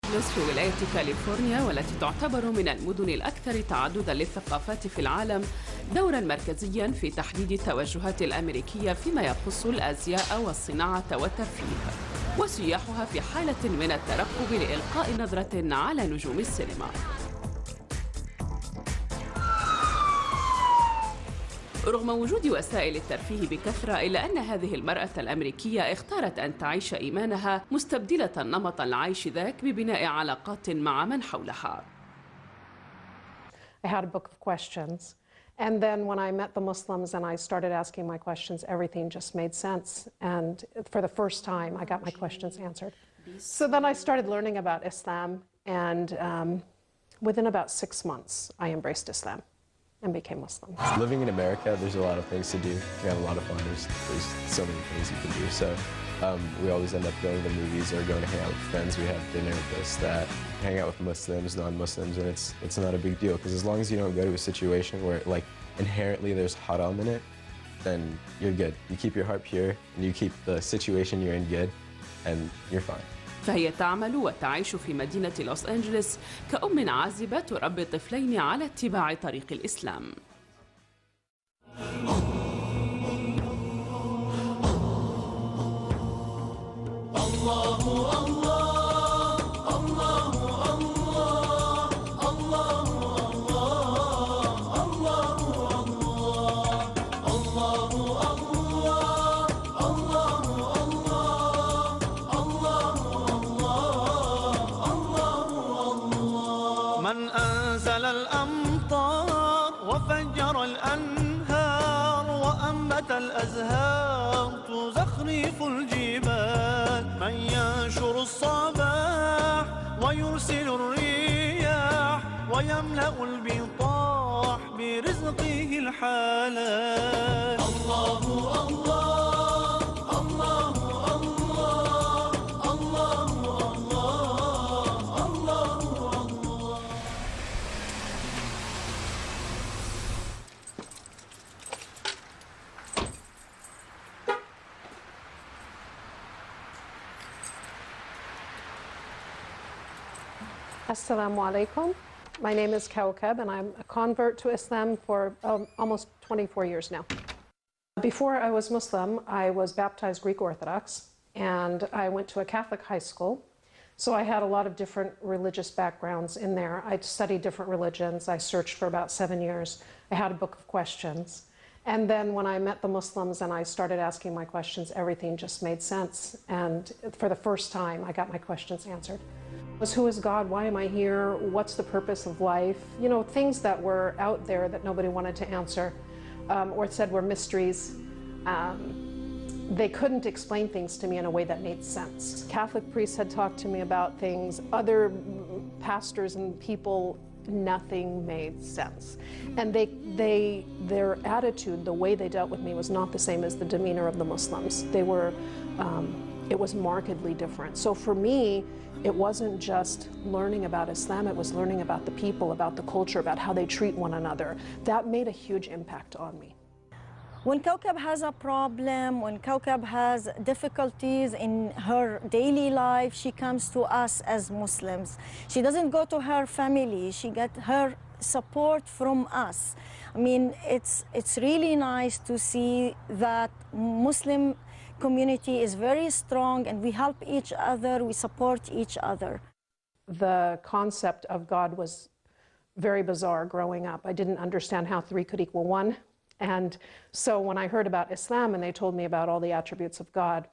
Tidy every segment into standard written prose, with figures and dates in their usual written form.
أنجلوس في ولاية كاليفورنيا، والتي تعتبر من المدن الأكثر تعدداً للثقافات في العالم، دوراً مركزياً في تحديد التوجهات الأمريكية فيما يخص الأزياء والصناعة والترفيه، وسياحها في حالة من الترقب لإلقاء نظرة على نجوم السينما. رغم وجود وسائل الترفيه بكثرة، إلا أن هذه المرأة الأمريكية اختارت أن تعيش إيمانها مستبدلة نمط العيش ذاك ببناء علاقات مع من حولها. I had a book of questions, and then when I met the Muslims and I started asking my questions, everything just made sense, and for the first time I got my questions answered. So then I started learning about Islam, and within about 6 months I embraced Islam and became Muslim. Living in America, there's a lot of things to do. You have a lot of fun. There's so many things you can do. So we always end up going to movies or going to hang out with friends. We have dinner, this, that, hang out with Muslims, non-Muslims, and it's not a big deal, because as long as you don't go to a situation where like inherently there's haram in it, then you're good. You keep your heart pure and you keep the situation you're in good, and you're fine. فهي تعمل وتعيش في مدينة لوس أنجلوس كأم عازبة تربي طفلين على اتباع طريق الإسلام. من أنزل الأمطار وفجر الأنهار وأنبت الأزهار تزخرف الجبال، من ينشر الصباح ويرسل الرياح ويملأ البطاح برزقه الحلال. الله الله الله الله الله الله الله. Assalamu alaikum. My name is Kawkab, and I'm a convert to Islam for almost 24 years now. Before I was Muslim, I was baptized Greek Orthodox, and I went to a Catholic high school. So I had a lot of different religious backgrounds in there. I studied different religions. I searched for about 7 years. I had a book of questions. And then when I met the Muslims and I started asking my questions, everything just made sense. And for the first time, I got my questions answered. Who is God? Why am I here? What's the purpose of life? You know, things that were out there that nobody wanted to answer, or said were mysteries. They couldn't explain things to me in a way that made sense. Catholic priests had talked to me about things, other pastors and people, nothing made sense. And their attitude, the way they dealt with me, was not the same as the demeanor of the Muslims. They were, it was markedly different. So for me, it wasn't just learning about Islam, it was learning about the people, about the culture, about how they treat one another. That made a huge impact on me. When Kawkab has a problem, when Kawkab has difficulties in her daily life, she comes to us as Muslims. She doesn't go to her family, she gets her support from us. I mean, it's really nice to see that Muslim community is very strong and we help each other, we support each other. The concept of God was very bizarre growing up. I didn't understand how 3 could equal 1. And so when I heard about Islam and they told me about all the attributes of God,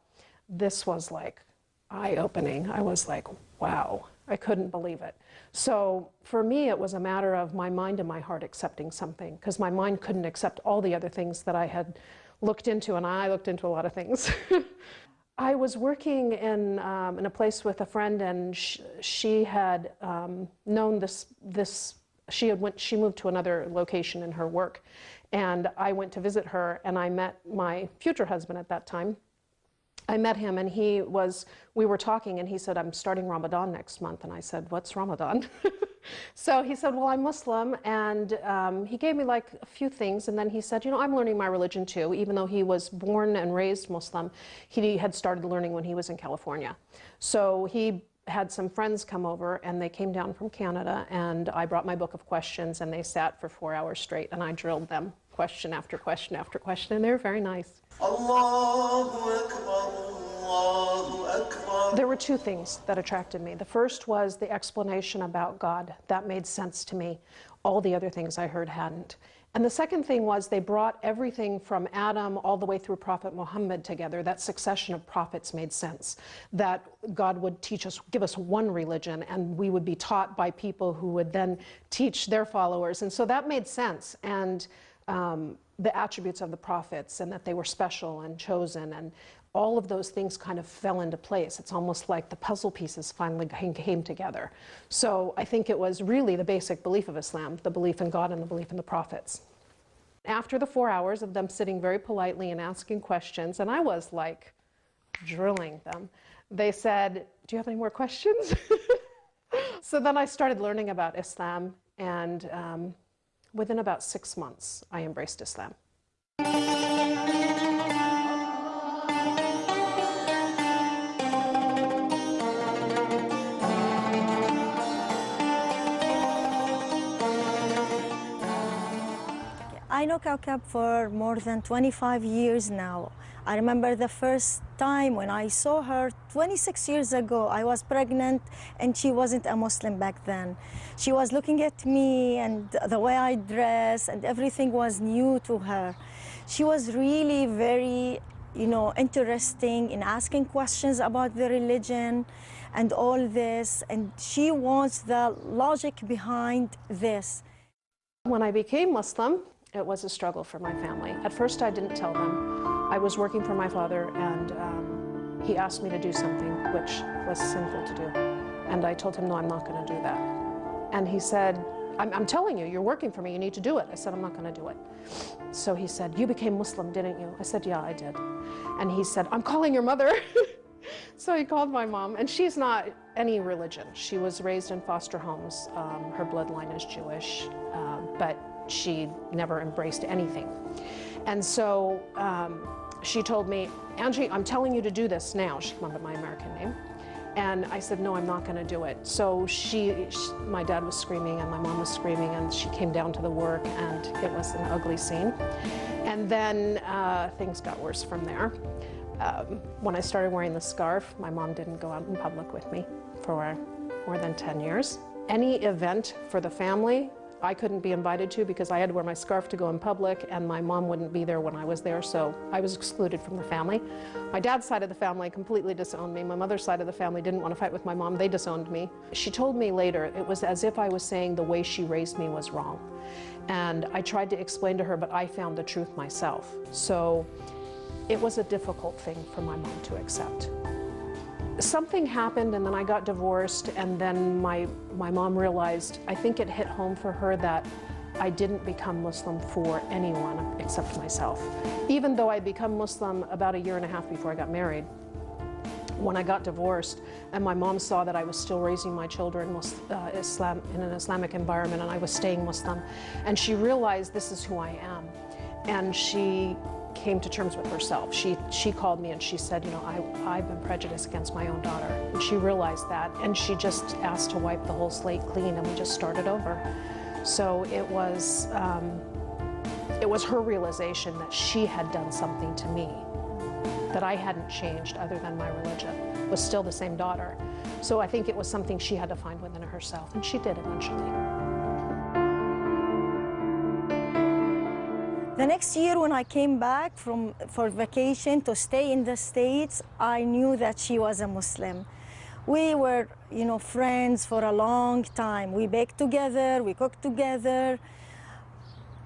this was like eye-opening. I was like, wow, I couldn't believe it. So for me, it was a matter of my mind and my heart accepting something, because my mind couldn't accept all the other things that I had looked into, and I looked into a lot of things. I was working in a place with a friend, and she had known she moved to another location in her work. And I went to visit her, and I met my future husband at that time. I met him, and we were talking, and he said, I'm starting Ramadan next month. And I said, what's Ramadan? So he said, well, I'm Muslim. And he gave me like a few things. And then he said, you know, I'm learning my religion too. Even though he was born and raised Muslim, he had started learning when he was in California. So he had some friends come over, and they came down from Canada, and I brought my book of questions, and they sat for 4 hours straight, and I drilled them question after question after question, and they were very nice. Allahu Akbar, Allahu Akbar. There were two things that attracted me. The first was the explanation about God. That made sense to me. All the other things I heard hadn't. And the second thing was they brought everything from Adam all the way through Prophet Muhammad together. That succession of prophets made sense. That God would teach us, give us one religion, and we would be taught by people who would then teach their followers. And so that made sense. And the attributes of the prophets, and that they were special and chosen, and all of those things kind of fell into place. It's almost like the puzzle pieces finally came together. So I think it was really the basic belief of Islam, the belief in God and the belief in the prophets. After the 4 hours of them sitting very politely and asking questions, and I was like drilling them, they said, "Do you have any more questions?" So then I started learning about Islam, and within about 6 months, I embraced Islam. I know Kaukab for more than 25 years now. I remember the first time when I saw her 26 years ago. I was pregnant and she wasn't a Muslim back then. She was looking at me and the way I dress, and everything was new to her. She was really very, interesting in asking questions about the religion and all this, and she wants the logic behind this. When I became Muslim, it was a struggle for my family. At first, I didn't tell them. I was working for my father, and he asked me to do something which was sinful to do. And I told him, no, I'm not going to do that. And he said, I'm telling you, you're working for me, you need to do it. I said, I'm not going to do it. So he said, you became Muslim, didn't you? I said, yeah, I did. And he said, I'm calling your mother. So he called my mom, and she's not any religion. She was raised in foster homes. Her bloodline is Jewish, but she never embraced anything. And so she told me, Angie, I'm telling you to do this now. She remembered my American name. And I said, no, I'm not going to do it. So my dad was screaming and my mom was screaming, and she came down to the work, and it was an ugly scene. And then things got worse from there. When I started wearing the scarf, my mom didn't go out in public with me for more than 10 years. Any event for the family, I couldn't be invited to because I had to wear my scarf to go in public, and my mom wouldn't be there when I was there, so I was excluded from the family. My dad's side of the family completely disowned me. My mother's side of the family didn't want to fight with my mom. They disowned me. She told me later it was as if I was saying the way she raised me was wrong. And I tried to explain to her, but I found the truth myself. So it was a difficult thing for my mom to accept. Something happened, and then I got divorced, and then my mom realized, I think it hit home for her that I didn't become Muslim for anyone except myself. Even though I'd become Muslim about 1.5 years before I got married, when I got divorced and my mom saw that I was still raising my children in an Islamic environment, and I was staying Muslim, and she realized this is who I am, and she came to terms with herself. She called me and she said, I've been prejudiced against my own daughter. And she realized that, and she just asked to wipe the whole slate clean, and we just started over. So it was her realization that she had done something to me, that I hadn't changed other than my religion, was still the same daughter. So I think it was something she had to find within herself, and she did eventually. The next year when I came back for vacation to stay in the States, I knew that she was a Muslim. We were, friends for a long time. We baked together, we cooked together.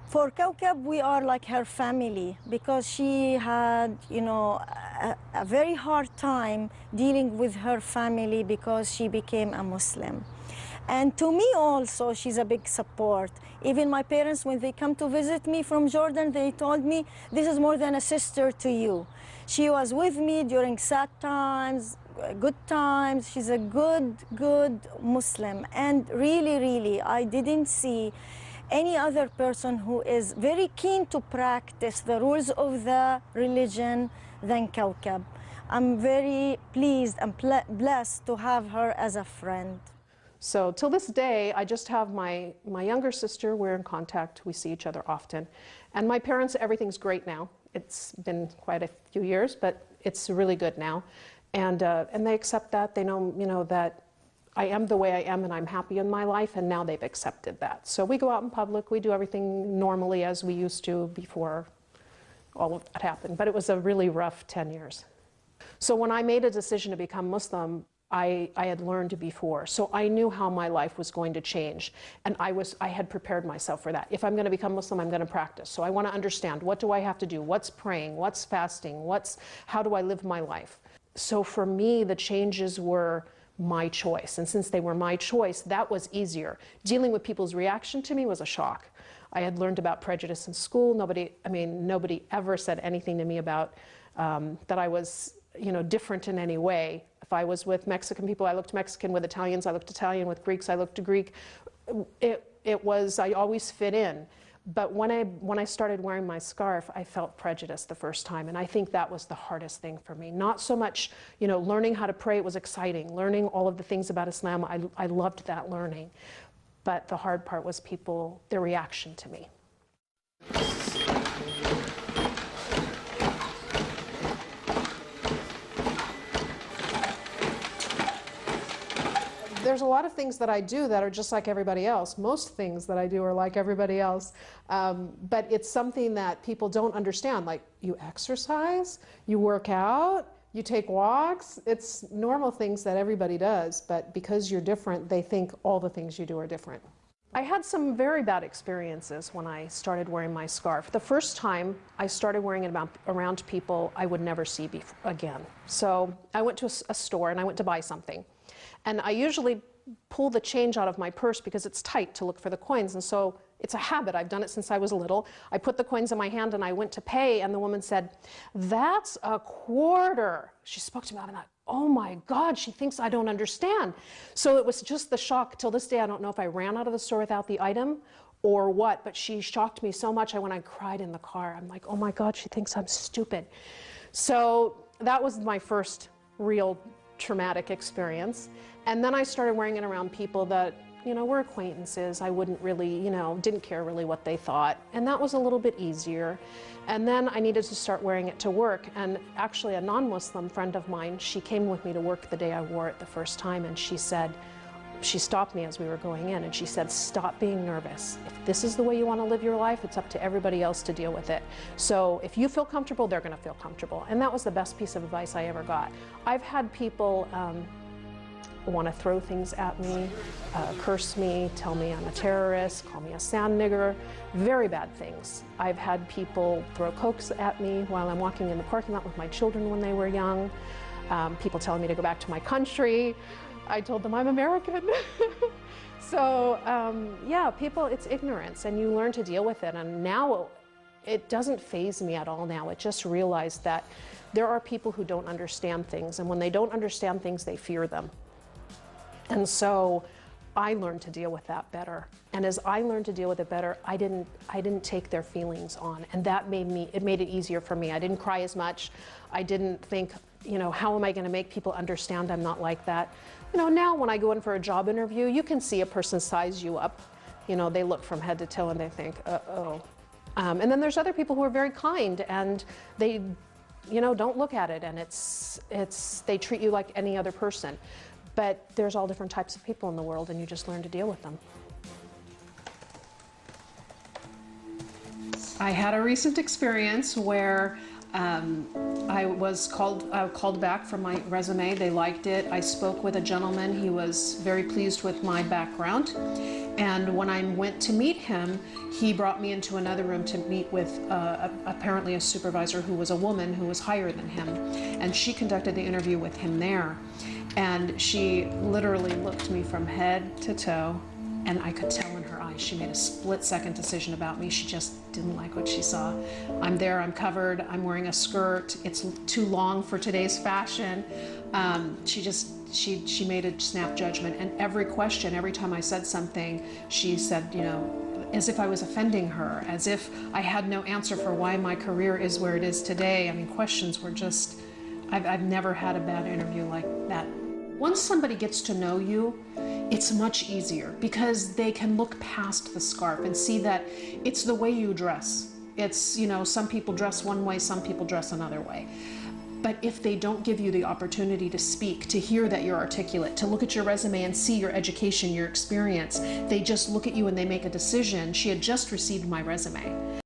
For Kaukab, we are like her family, because she had, a very hard time dealing with her family because she became a Muslim. And to me also, she's a big support. Even my parents, when they come to visit me from Jordan, they told me, this is more than a sister to you. She was with me during sad times, good times. She's a good Muslim. And really, I didn't see any other person who is very keen to practice the rules of the religion than Kaukab. I'm very pleased and blessed to have her as a friend. So till this day, I just have my younger sister. We're in contact. We see each other often. And my parents, everything's great now. It's been quite a few years, but it's really good now. And they accept that. They know, that I am the way I am and I'm happy in my life, and now they've accepted that. So we go out in public. We do everything normally as we used to before all of that happened. But it was a really rough 10 years. So when I made a decision to become Muslim, I had learned before. So I knew how my life was going to change. And I had prepared myself for that. If I'm going to become Muslim, I'm going to practice. So I want to understand, what do I have to do? What's praying? What's fasting? How do I live my life? So for me, the changes were my choice. And since they were my choice, that was easier. Dealing with people's reaction to me was a shock. I had learned about prejudice in school. Nobody ever said anything to me about that I was, different in any way. If I was with Mexican people, I looked Mexican. With Italians, I looked Italian. With Greeks, I looked Greek. I always fit in. But when I started wearing my scarf, I felt prejudice the first time. And I think that was the hardest thing for me. Not so much, learning how to pray, it was exciting. Learning all of the things about Islam, I loved that learning. But the hard part was their reaction to me. There's a lot of things that I do that are just like everybody else. Most things that I do are like everybody else. But it's something that people don't understand. Like, you exercise, you work out, you take walks. It's normal things that everybody does. But because you're different, they think all the things you do are different. I had some very bad experiences when I started wearing my scarf. The first time I started wearing it around people I would never see again. So I went to a store and I went to buy something. And I usually pull the change out of my purse because it's tight to look for the coins. And so it's a habit. I've done it since I was little. I put the coins in my hand and I went to pay, and the woman said, "That's a quarter." She spoke to me, and I thought, oh my God, she thinks I don't understand. So it was just the shock. Till this day, I don't know if I ran out of the store without the item or what, but she shocked me so much. I cried in the car. I'm like, oh my God, she thinks I'm stupid. So that was my first real traumatic experience. And then I started wearing it around people that, were acquaintances. I wouldn't really, didn't care really what they thought. And that was a little bit easier. And then I needed to start wearing it to work. And actually a non-Muslim friend of mine, she came with me to work the day I wore it the first time. And she said, she stopped me as we were going in and she said, "Stop being nervous. If this is the way you want to live your life, it's up to everybody else to deal with it. So if you feel comfortable, they're going to feel comfortable." And that was the best piece of advice I ever got. I've had people want to throw things at me, curse me, tell me I'm a terrorist, call me a sand nigger, very bad things. I've had people throw cokes at me while I'm walking in the parking lot with my children when they were young. People telling me to go back to my country. I told them I'm American. So yeah, people, it's ignorance and you learn to deal with it. And now it doesn't faze me at all now. It just realized that there are people who don't understand things, and when they don't understand things, they fear them. And so I learned to deal with that better. And as I learned to deal with it better, I didn't take their feelings on. And that made it easier for me. I didn't cry as much. I didn't think, how am I going to make people understand I'm not like that? Now when I go in for a job interview, you can see a person size you up. They look from head to toe and they think, uh-oh. And then there's other people who are very kind and they, don't look at it, and they treat you like any other person. But there's all different types of people in the world, and you just learn to deal with them. I had a recent experience where I was called back from my resume. They liked it. I spoke with a gentleman. He was very pleased with my background. And when I went to meet him, he brought me into another room to meet with apparently a supervisor who was a woman who was higher than him. And she conducted the interview with him there. And she literally looked me from head to toe, and I could tell in her eyes she made a split-second decision about me. She just didn't like what she saw. I'm there, I'm covered, I'm wearing a skirt, it's too long for today's fashion. She made a snap judgment, and every question, every time I said something, she said, as if I was offending her, as if I had no answer for why my career is where it is today. I mean, questions were just, I've never had a bad interview like that. Once somebody gets to know you, it's much easier because they can look past the scarf and see that it's the way you dress. It's, you know, some people dress one way, some people dress another way. But if they don't give you the opportunity to speak, to hear that you're articulate, to look at your resume and see your education, your experience, they just look at you and they make a decision. She had just received my resume.